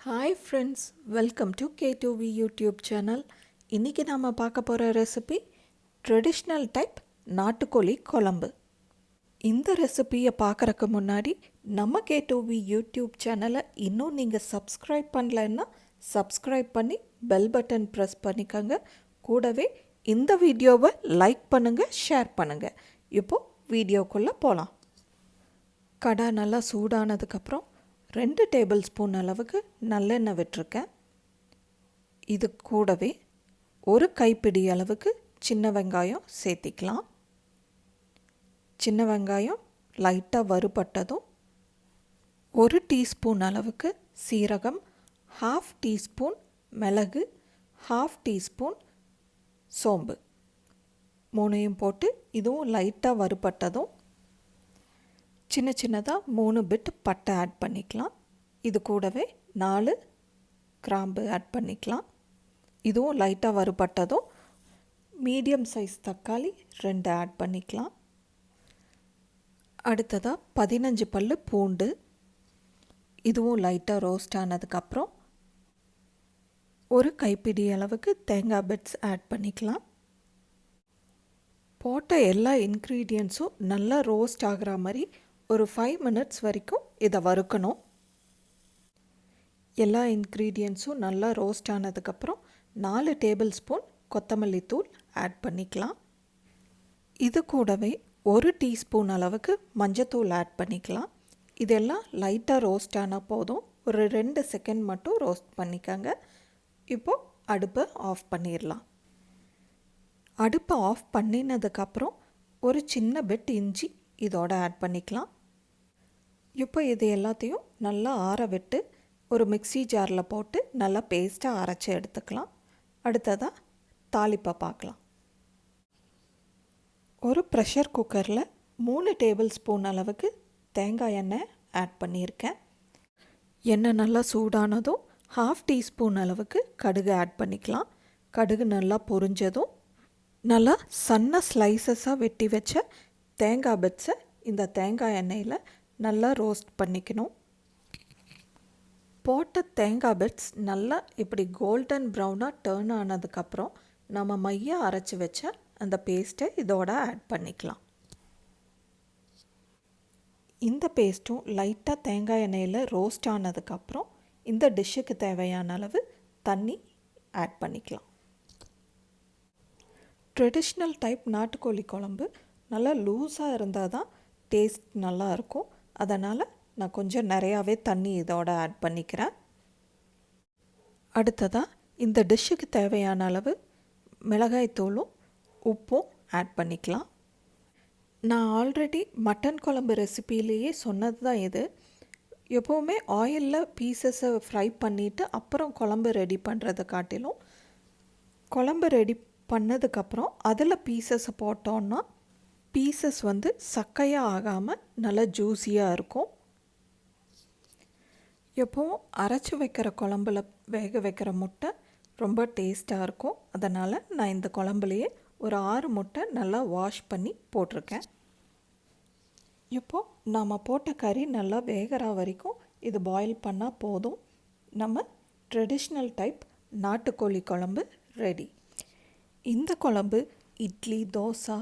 Hi friends, welcome to K2V YouTube channel. இன்னைக்கு நாம பார்க்க போற ரெசிபி ட்ரெடிஷ்னல் டைப் நாட்டுக்கோழி குழம்பு. இந்த ரெசிபியை பார்க்கறதுக்கு முன்னாடி நம்ம K2V YouTube சேனலை இன்னும் நீங்க சப்ஸ்கிரைப் பண்ணலைன்னா சப்ஸ்கிரைப் பண்ணி பெல் பட்டன் பிரஸ் பண்ணிக்கங்க. கூடவே இந்த வீடியோவை லைக் பண்ணுங்க, ஷேர் பண்ணுங்க. இப்போ வீடியோக்குள்ள போலாம். கடாய் நல்லா சூடானதுக்கப்புறம் 2 டேபிள் ஸ்பூன் அளவுக்கு நல்லெண்ணெய் விட்டுருக்கேன். இது கூடவே ஒரு கைப்பிடி அளவுக்கு சின்ன வெங்காயம் சேர்த்திக்கலாம். சின்ன வெங்காயம் லைட்டாக வறுபட்டதும் 1 டீஸ்பூன் அளவுக்கு சீரகம், 1/2 டீஸ்பூன் மிளகு, 1/2 டீஸ்பூன் சோம்பு மூணையும் போட்டு இதுவும் லைட்டாக வறுபட்டதும் சின்ன சின்னதாக 3 பிட் பட்டை ஆட் பண்ணிக்கலாம். இது கூடவே 4 கிராம்பு ஆட் பண்ணிக்கலாம். இதுவும் லைட்டாக வறுபட்டதும் மீடியம் சைஸ் தக்காளி 2 ஆட் பண்ணிக்கலாம். அடுத்ததாக 15 பல்லு பூண்டு, இதுவும் லைட்டாக ரோஸ்ட் ஆனதுக்கப்புறம் ஒரு கைப்பிடி அளவுக்கு தேங்காய் பிட்ஸ் ஆட் பண்ணிக்கலாம். போட்ட எல்லா இன்க்ரீடியன்ட்ஸும் நல்லா ரோஸ்ட் ஆகிற மாதிரி ஒரு 5 மினிட்ஸ் வரைக்கும் இதை வறுக்கணும். எல்லா இன்க்ரீடியன்ட்ஸும் நல்லா ரோஸ்ட் ஆனதுக்கப்புறம் 4 டேபிள் ஸ்பூன் கொத்தமல்லி தூள் ஆட் பண்ணிக்கலாம். இது கூடவே 1 டீஸ்பூன் அளவுக்கு மஞ்சத்தூள் ஆட் பண்ணிக்கலாம். இதெல்லாம் லைட்டாக ரோஸ்ட் ஆனால் போதும். ஒரு 2 செகண்ட் மட்டும் ரோஸ்ட் பண்ணிக்கங்க. இப்போது அடுப்பை ஆஃப் பண்ணிடலாம். அடுப்பை ஆஃப் பண்ணினதுக்கப்புறம் ஒரு சின்ன பிட் இஞ்சி இதோட ஆட் பண்ணிக்கலாம். இப்போ இது எல்லாத்தையும் நல்லா ஆற விட்டு ஒரு மிக்ஸி ஜாரில் போட்டு நல்லா பேஸ்ட்டாக அரைச்சி எடுத்துக்கலாம். அடுத்ததாக தாளிப்பை பார்க்கலாம். ஒரு ப்ரெஷர் குக்கரில் 3 டேபிள் ஸ்பூன் அளவுக்கு தேங்காய் எண்ணெய் ஆட் பண்ணியிருக்கேன். எண்ணெய் நல்லா சூடானதும் 1/2 டீஸ்பூன் அளவுக்கு கடுகு ஆட் பண்ணிக்கலாம். கடுகு நல்லா பொரிஞ்சதும் நல்லா சன்ன ஸ்லைசஸாக வெட்டி வச்ச தேங்காய் பிட்ஸை இந்த தேங்காய் எண்ணெயில் நல்லா ரோஸ்ட் பண்ணிக்கணும். போட்ட தேங்காய் பிட்ஸ் நல்லா இப்படி கோல்டன் ப்ரௌனாக டர்ன் ஆனதுக்கப்புறம் நம்ம மையாக அரைச்சி வச்ச அந்த பேஸ்ட்டை இதோட ஆட் பண்ணிக்கலாம். இந்த பேஸ்ட்டும் லைட்டாக தேங்காய் எண்ணெயில் ரோஸ்ட் ஆனதுக்கப்புறம் இந்த டிஷ்ஷுக்கு தேவையான அளவு தண்ணி ஆட் பண்ணிக்கலாம். ட்ரெடிஷ்னல் டைப் நாட்டுக்கோழி குழம்பு நல்லா லூஸாக இருந்தால் தான் டேஸ்ட் நல்லா இருக்கும். அதனால் நான் கொஞ்சம் நிறையாவே தண்ணி இதோட ஆட் பண்ணிக்கிறேன். அடுத்ததாக இந்த டிஷ்ஷுக்கு தேவையான அளவு மிளகாய்த்தூளும் உப்பும் ஆட் பண்ணிக்கலாம். நான் ஆல்ரெடி மட்டன் குழம்பு ரெசிபிலேயே சொன்னது தான் இது. எப்போவுமே ஆயிலில் பீசஸை ஃப்ரை பண்ணிவிட்டு அப்புறம் குழம்பு ரெடி பண்ணுறதை காட்டிலும் குழம்பு ரெடி பண்ணதுக்கப்புறம் அதில் பீசஸை போட்டோன்னா பீசஸ் சக்கையாக ஆகாமல் நல்லா ஜூஸியாக இருக்கும். எப்போவும் அரைச்சி வைக்கிற குழம்புல வேக வைக்கிற முட்டை ரொம்ப டேஸ்ட்டாக இருக்கும். அதனால் நான் இந்த குழம்புலையே ஒரு 6 முட்டை நல்லா வாஷ் பண்ணி போட்டிருக்கேன். இப்போது நாம் போட்ட கறி நல்லா வேகிற வரைக்கும் இது பாயில் பண்ணால் போதும். நம்ம ட்ரெடிஷ்னல் டைப் நாட்டுக்கோழி குழம்பு ரெடி. இந்த குழம்பு இட்லி, தோசை,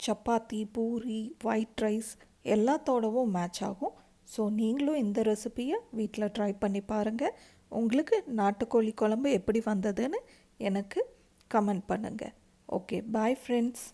சப்பாத்தி, பூரி, ஒயிட் ரைஸ் எல்லாத்தோடவும் மேட்ச் ஆகும். ஸோ நீங்களும் இந்த ரெசிபியை வீட்டில் ட்ரை பண்ணி பாருங்கள். உங்களுக்கு நாட்டுக்கோழி குழம்பு எப்படி வந்ததுன்னு எனக்கு கமெண்ட் பண்ணுங்கள். Okay, bye friends.